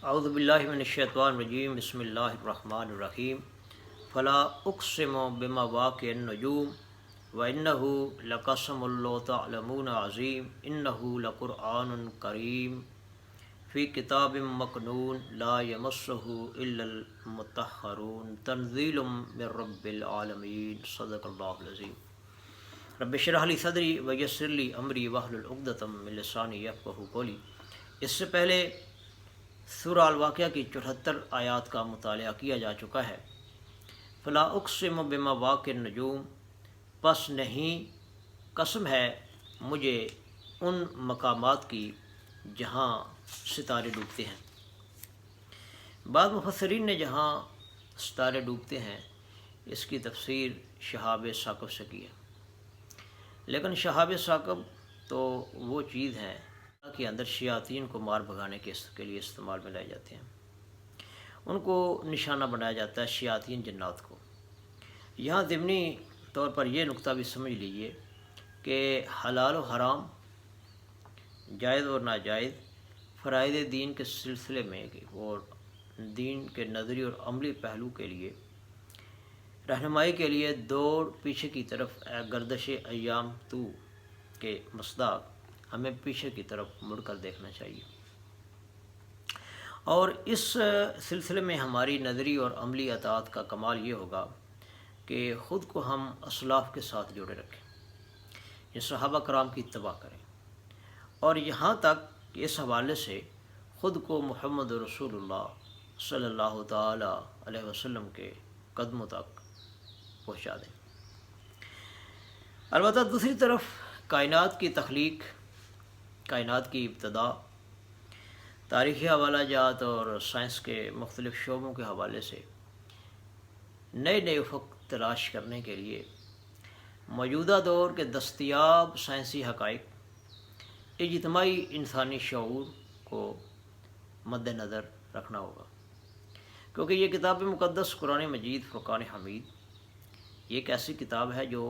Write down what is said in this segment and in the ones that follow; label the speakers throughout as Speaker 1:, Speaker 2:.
Speaker 1: اعوذ باللہ من الشیطان الرجیم بسم اللہ الرحمن الرحیم فلا اقسم بمواقع النجوم وانہ لقسم لو تعلمون عظیم انہ لقرآن کریم فی کتاب مکنون لا یمسہ الا المطہرون تنزیل من رب العالمین صدق اللہ العظیم۔ رب اشرح لی صدری ویسر لی امری واحلل عقدۃ من لسانی یفقہوا قولی۔ اس سے پہلے سورہ الواقعہ کی 74 آیات کا مطالعہ کیا جا چکا ہے۔ فلا اقسم بمواقع النجوم، پس نہیں قسم ہے مجھے ان مقامات کی جہاں ستارے ڈوبتے ہیں۔ بعض مفسرین نے جہاں ستارے ڈوبتے ہیں اس کی تفسیر شہاب ثاقب سے کی ہے، لیکن شہاب ثاقب تو وہ چیز ہے کے اندر شیاطین کو مار بھگانے کے لیے استعمال میں لائے جاتے ہیں، ان کو نشانہ بنایا جاتا ہے شیاطین جنات کو۔ یہاں ضمنی طور پر یہ نقطہ بھی سمجھ لیجئے کہ حلال و حرام، جائز اور ناجائز، فرائض دین کے سلسلے میں اور دین کے نظری اور عملی پہلو کے لیے رہنمائی کے لیے دوڑ پیچھے کی طرف گردش ایام تو کے مصداق ہمیں پیچھے کی طرف مڑ کر دیکھنا چاہیے، اور اس سلسلے میں ہماری نظری اور عملی اطاعت کا کمال یہ ہوگا کہ خود کو ہم اسلاف کے ساتھ جوڑے رکھیں، یہ صحابہ کرام کی اتباع کریں، اور یہاں تک کہ اس حوالے سے خود کو محمد رسول اللہ صلی اللہ تعالی علیہ وسلم کے قدموں تک پہنچا دیں۔ البتہ دوسری طرف کائنات کی تخلیق، کائنات کی ابتدا، تاریخی حوالہ جات اور سائنس کے مختلف شعبوں کے حوالے سے نئے نئے افق تلاش کرنے کے لیے موجودہ دور کے دستیاب سائنسی حقائق، اجتماعی انسانی شعور کو مد نظر رکھنا ہوگا، کیونکہ یہ کتاب مقدس قرآن مجید فرقان حمید یہ ایک ایسی کتاب ہے جو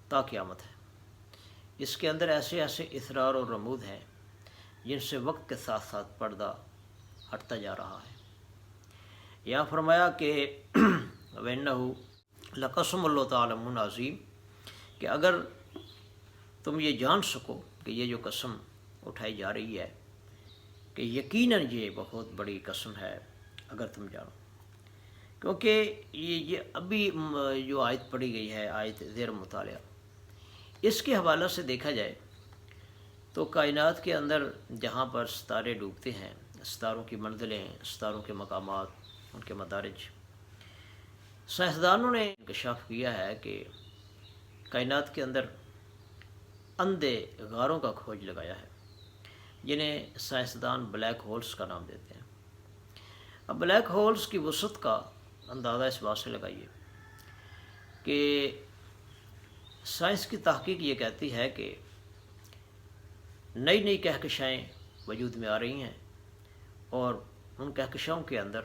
Speaker 1: تا قیامت ہے۔ اس کے اندر ایسے اسرار اور رموز ہیں جن سے وقت کے ساتھ ساتھ پردہ ہٹتا جا رہا ہے۔ یہاں فرمایا کہ وَإِنَّهُ لَقَسَمٌ لَّوْ تَعْلَمُونَ عظیم، کہ اگر تم یہ جان سکو کہ یہ جو قسم اٹھائی جا رہی ہے کہ یقیناً یہ بہت بڑی قسم ہے، اگر تم جانو، کیونکہ یہ ابھی جو آیت پڑھی گئی ہے، آیت زیر مطالعہ، اس کے حوالہ سے دیکھا جائے تو کائنات کے اندر جہاں پر ستارے ڈوبتے ہیں، ستاروں کی منزلیں، ستاروں کے مقامات، ان کے مدارج، سائنسدانوں نے انکشاف کیا ہے کہ کائنات کے اندر اندھے غاروں کا کھوج لگایا ہے، جنہیں سائنسدان بلیک ہولز کا نام دیتے ہیں۔ اب بلیک ہولز کی وسعت کا اندازہ اس بات سے لگائیے کہ سائنس کی تحقیق یہ کہتی ہے کہ نئی نئی کہکشائیں وجود میں آ رہی ہیں، اور ان کہکشاؤں کے اندر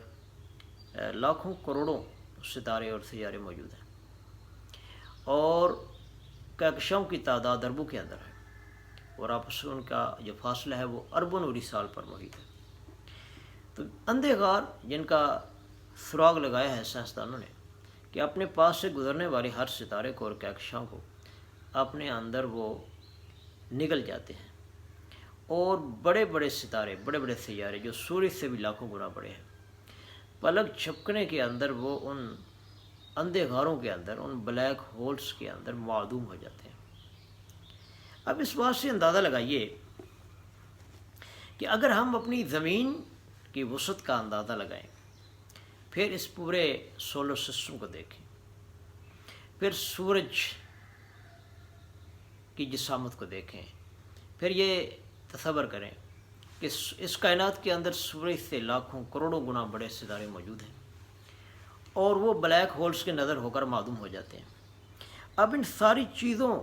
Speaker 1: لاکھوں کروڑوں ستارے اور سیارے موجود ہیں، اور کہکشاؤں کی تعداد اربوں کے اندر ہے، اور آپس میں ان کا جو فاصلہ ہے وہ اربوں نوری سال پر محیط ہے۔ تو اندھے غار جن کا سراغ لگایا ہے سائنسدانوں نے کہ اپنے پاس سے گزرنے والے ہر ستارے کو اور کہکشاؤں کو اپنے اندر وہ نگل جاتے ہیں، اور بڑے بڑے ستارے، بڑے بڑے سیارے جو سورج سے بھی لاکھوں گنا بڑے ہیں، پلک جھپکنے کے اندر وہ ان اندھے غاروں کے اندر، ان بلیک ہولز کے اندر معدوم ہو جاتے ہیں۔ اب اس بات سے اندازہ لگائیے کہ اگر ہم اپنی زمین کی وسعت کا اندازہ لگائیں، پھر اس پورے سولر سسٹم کو دیکھیں، پھر سورج کی جسامت کو دیکھیں، پھر یہ تصور کریں کہ اس کائنات کے اندر سورج سے لاکھوں کروڑوں گنا بڑے ستارے موجود ہیں، اور وہ بلیک ہولز کے نظر ہو کر معدوم ہو جاتے ہیں۔ اب ان ساری چیزوں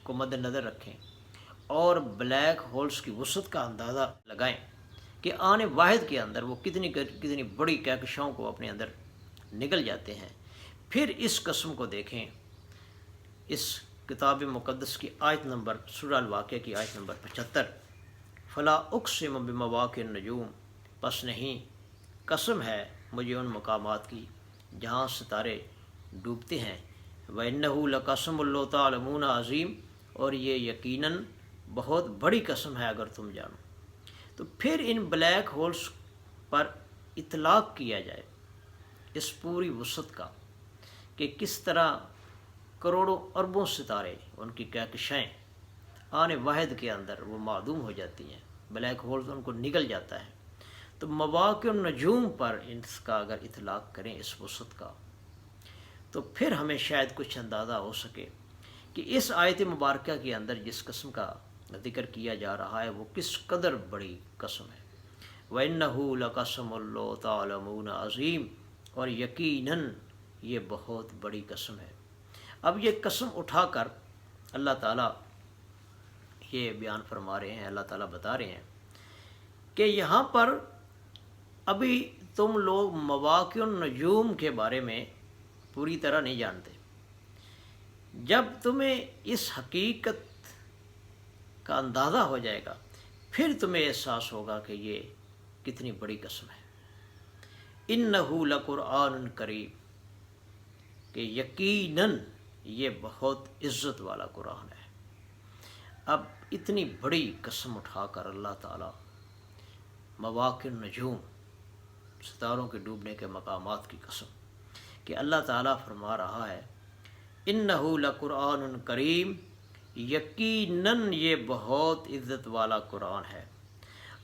Speaker 1: کو مد نظر رکھیں اور بلیک ہولز کی وسعت کا اندازہ لگائیں کہ آنے واحد کے اندر وہ کتنی بڑی کہکشاؤں کو اپنے اندر نگل جاتے ہیں۔ پھر اس قسم کو دیکھیں، اس کتاب مقدس کی آیت نمبر، سورہ الواقعہ کی آیت نمبر 75، فلا اقسم بمواقع النجوم، پس نہیں، قسم ہے مجھے ان مقامات کی جہاں ستارے ڈوبتے ہیں، وَإِنَّهُ لَقَسَمٌ لَّوْ تَعْلَمُونَ عظیم، اور یہ یقیناً بہت بڑی قسم ہے اگر تم جانو۔ تو پھر ان بلیک ہولز پر اطلاق کیا جائے اس پوری وسعت کا کہ کس طرح کروڑوں اربوں ستارے، ان کی کہکشائیں آنے واحد کے اندر وہ معدوم ہو جاتی ہیں، بلیک ہولز ان کو نگل جاتا ہے۔ تو مواقع النجوم پر اس کا اگر اطلاق کریں اس وسعت کا، تو پھر ہمیں شاید کچھ اندازہ ہو سکے کہ اس آیت مبارکہ کے اندر جس قسم کا ذکر کیا جا رہا ہے وہ کس قدر بڑی قسم ہے۔ وَإِنَّهُ لَقَسَمٌ لَّوْ تَعْلَمُونَ عظیم، اور یقیناً یہ بہت بڑی قسم ہے۔ اب یہ قسم اٹھا کر اللہ تعالیٰ یہ بیان فرما رہے ہیں، اللہ تعالیٰ بتا رہے ہیں کہ یہاں پر ابھی تم لوگ مواقع النجوم کے بارے میں پوری طرح نہیں جانتے۔ جب تمہیں اس حقیقت کا اندازہ ہو جائے گا پھر تمہیں احساس ہوگا کہ یہ کتنی بڑی قسم ہے۔ اِنَّهُ لَقُرْآنٌ کریم، کہ یقیناً یہ بہت عزت والا قرآن ہے۔ اب اتنی بڑی قسم اٹھا کر اللہ تعالیٰ مواقع النجوم، ستاروں کے ڈوبنے کے مقامات کی قسم، کہ اللہ تعالیٰ فرما رہا ہے اِنَّهُ لَقُرْآنٌ کریم، یقیناً یہ بہت عزت والا قرآن ہے۔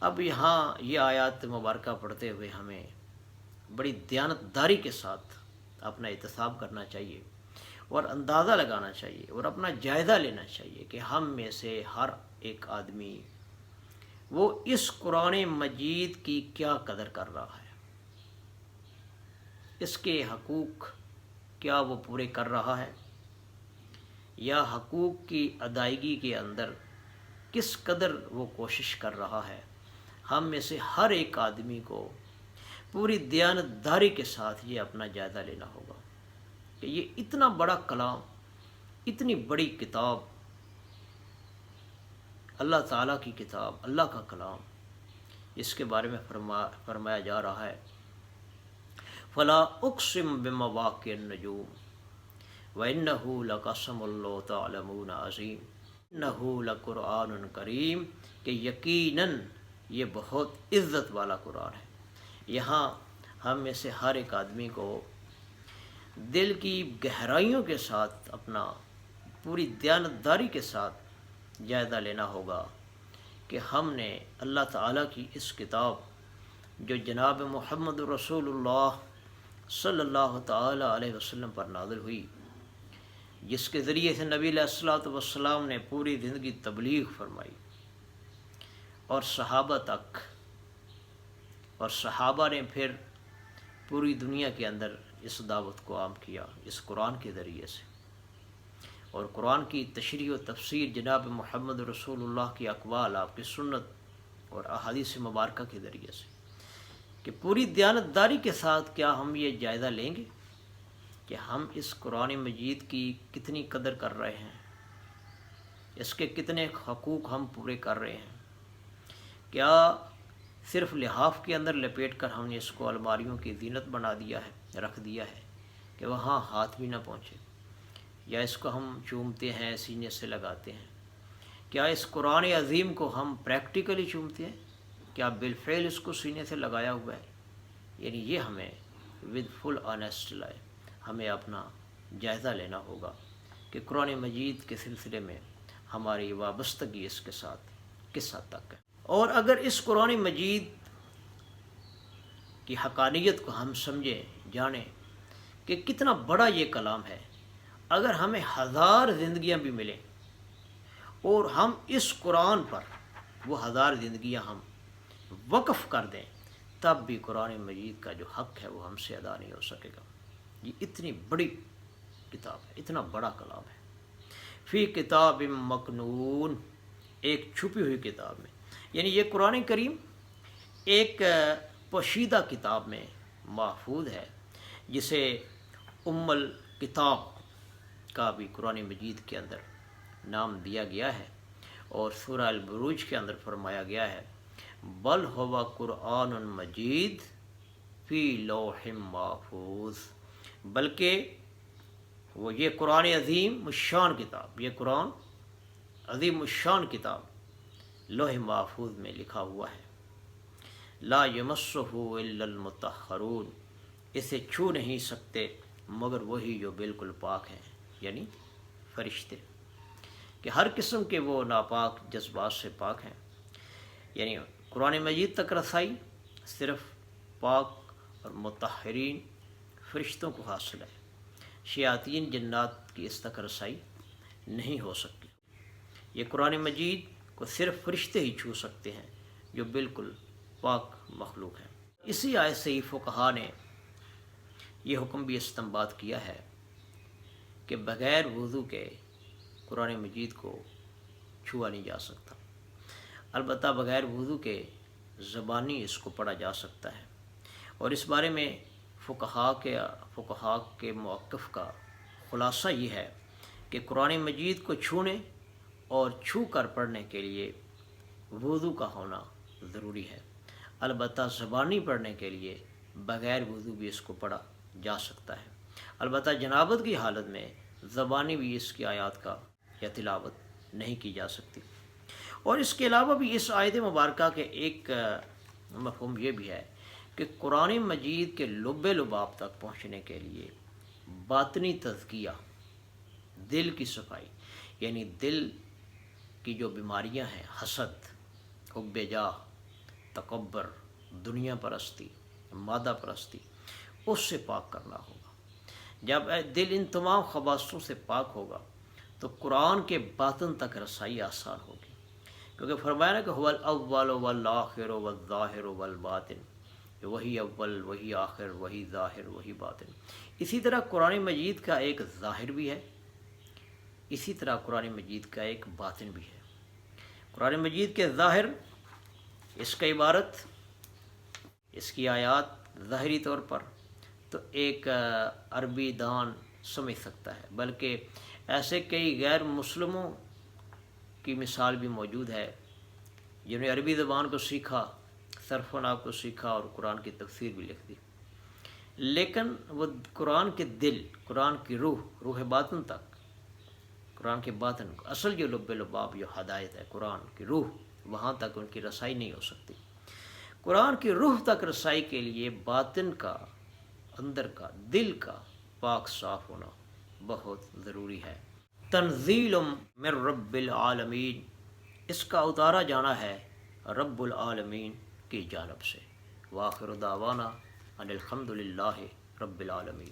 Speaker 1: اب یہاں یہ آیات مبارکہ پڑھتے ہوئے ہمیں بڑی دیانتداری کے ساتھ اپنا احتساب کرنا چاہیے اور اندازہ لگانا چاہیے اور اپنا جائزہ لینا چاہیے کہ ہم میں سے ہر ایک آدمی وہ اس قرآن مجید کی کیا قدر کر رہا ہے، اس کے حقوق کیا وہ پورے کر رہا ہے، یا حقوق کی ادائیگی کے اندر کس قدر وہ کوشش کر رہا ہے۔ ہم میں سے ہر ایک آدمی کو پوری دیانتداری کے ساتھ یہ اپنا جائزہ لینا ہوگا کہ یہ اتنا بڑا کلام، اتنی بڑی کتاب، اللہ تعالیٰ کی کتاب، اللہ کا کلام، اس کے بارے میں فرمایا جا رہا ہے فَلَا أُقْسِمُ بِمَوَاقِعِ النُّجُومِ وَإِنَّهُ لَقَسَمٌ لَّوْ تَعْلَمُونَ عظیم إِنَّهُ لَقُرْآنٌ کریم، کہ یقیناً یہ بہت عزت والا قرآن ہے۔ یہاں ہم میں سے ہر ایک آدمی کو دل کی گہرائیوں کے ساتھ اپنا پوری دیانتداری کے ساتھ جائزہ لینا ہوگا کہ ہم نے اللہ تعالیٰ کی اس کتاب جو جناب محمد رسول اللہ صلی اللہ تعالیٰ علیہ وسلم پر نازل ہوئی، جس کے ذریعے سے نبی علیہ الصلوۃ والسلام نے پوری زندگی تبلیغ فرمائی اور صحابہ تک، اور صحابہ نے پھر پوری دنیا کے اندر اس دعوت کو عام کیا اس قرآن کے ذریعے سے، اور قرآن کی تشریح و تفسیر جناب محمد رسول اللہ کی اقوال، آپ کی سنت اور احادیث مبارکہ کے ذریعے سے، کہ پوری دیانتداری کے ساتھ کیا ہم یہ جائزہ لیں گے کہ ہم اس قرآن مجید کی کتنی قدر کر رہے ہیں، اس کے کتنے حقوق ہم پورے کر رہے ہیں۔ کیا صرف لحاف کے اندر لپیٹ کر ہم نے اس کو الماریوں کی زینت بنا دیا ہے، رکھ دیا ہے کہ وہاں ہاتھ بھی نہ پہنچے، یا اس کو ہم چومتے ہیں، سینے سے لگاتے ہیں؟ کیا اس قرآن عظیم کو ہم پریکٹیکلی چومتے ہیں؟ کیا بالفعل اس کو سینے سے لگایا ہوا ہے؟ یعنی یہ ہمیں ود فل آنیسٹ لائے ہمیں اپنا جائزہ لینا ہوگا کہ قرآن مجید کے سلسلے میں ہماری وابستگی اس کے ساتھ کس حد تک ہے۔ اور اگر اس قرآن مجید کی حقانیت کو ہم سمجھیں، جانیں کہ کتنا بڑا یہ کلام ہے، اگر ہمیں 1000 زندگیاں بھی ملیں اور ہم اس قرآن پر وہ 1000 زندگیاں ہم وقف کر دیں، تب بھی قرآن مجید کا جو حق ہے وہ ہم سے ادا نہیں ہو سکے گا۔ یہ اتنی بڑی کتاب ہے، اتنا بڑا کلام ہے۔ فی کتاب مکنون، ایک چھپی ہوئی کتاب میں، یعنی یہ قرآن کریم ایک پوشیدہ کتاب میں محفوظ ہے، جسے ام الکتاب کا بھی قرآن مجید کے اندر نام دیا گیا ہے، اور سورہ البروج کے اندر فرمایا گیا ہے بل ہوا قرآن مجید فی لوح محفوظ، بلکہ وہ یہ قرآن عظیم الشان کتاب، یہ قرآن عظیم الشان کتاب لوح محفوظ میں لکھا ہوا ہے۔ لا یمسہ الا المطہرون، اسے چھو نہیں سکتے مگر وہی جو بالکل پاک ہیں، یعنی فرشتے، کہ ہر قسم کے وہ ناپاک جذبات سے پاک ہیں۔ یعنی قرآن مجید تک رسائی صرف پاک اور مطہرین فرشتوں کو حاصل ہے، شیاطین جنات کی اس تک رسائی نہیں ہو سکتی۔ یہ قرآن مجید کو صرف فرشتے ہی چھو سکتے ہیں جو بالکل پاک مخلوق ہیں۔ اسی آیت سے ہی فقہا نے یہ حکم بھی استنباط کیا ہے کہ بغیر وضو کے قرآن مجید کو چھوا نہیں جا سکتا، البتہ بغیر وضو کے زبانی اس کو پڑھا جا سکتا ہے، اور اس بارے میں فقہا کے موقف کا خلاصہ یہ ہے کہ قرآن مجید کو چھونے اور چھو کر پڑھنے کے لیے وضو کا ہونا ضروری ہے، البتہ زبانی پڑھنے کے لیے بغیر وضو بھی اس کو پڑھا جا سکتا ہے، البتہ جنابت کی حالت میں زبانی بھی اس کی آیات کا یا تلاوت نہیں کی جا سکتی۔ اور اس کے علاوہ بھی اس آیت مبارکہ کے ایک مفہوم یہ بھی ہے کہ قرآن مجید کے لب لباب تک پہنچنے کے لیے باطنی تزکیہ، دل کی صفائی، یعنی دل کی جو بیماریاں ہیں، حسد، حب جاہ، تکبر، دنیا پرستی، مادہ پرستی، اس سے پاک کرنا ہوگا۔ جب دل ان تمام خباثوں سے پاک ہوگا تو قرآن کے باطن تک رسائی آسان ہوگی، کیونکہ فرمایا نا کہ هو الاول والآخر والظاہر والباطن، وہی اول، وہی آخر، وہی ظاہر، وہی باطن۔ اسی طرح قرآن مجید کا ایک ظاہر بھی ہے، اسی طرح قرآن مجید کا ایک باطن بھی ہے۔ قرآن مجید کے ظاہر، اس کا عبارت، اس کی آیات ظاہری طور پر تو ایک عربی دان سمجھ سکتا ہے، بلکہ ایسے کئی غیر مسلموں کی مثال بھی موجود ہے جنہوں نے عربی زبان کو سیکھا، صرف و نحو کو سیکھا اور قرآن کی تفسیر بھی لکھ دی، لیکن وہ قرآن کے دل، قرآن کی روح باطن تک، قرآن کے باطن، اصل جو لب لباب، جو ہدایت ہے قرآن کی روح، وہاں تک ان کی رسائی نہیں ہو سکتی۔ قرآن کی روح تک رسائی کے لیے باطن کا، اندر کا، دل کا پاک صاف ہونا بہت ضروری ہے۔ تنزیل من رب العالمین، اس کا اتارا جانا ہے رب العالمین کی جانب سے۔ وآخر دعوانا ان الحمد للہ رب العالمین۔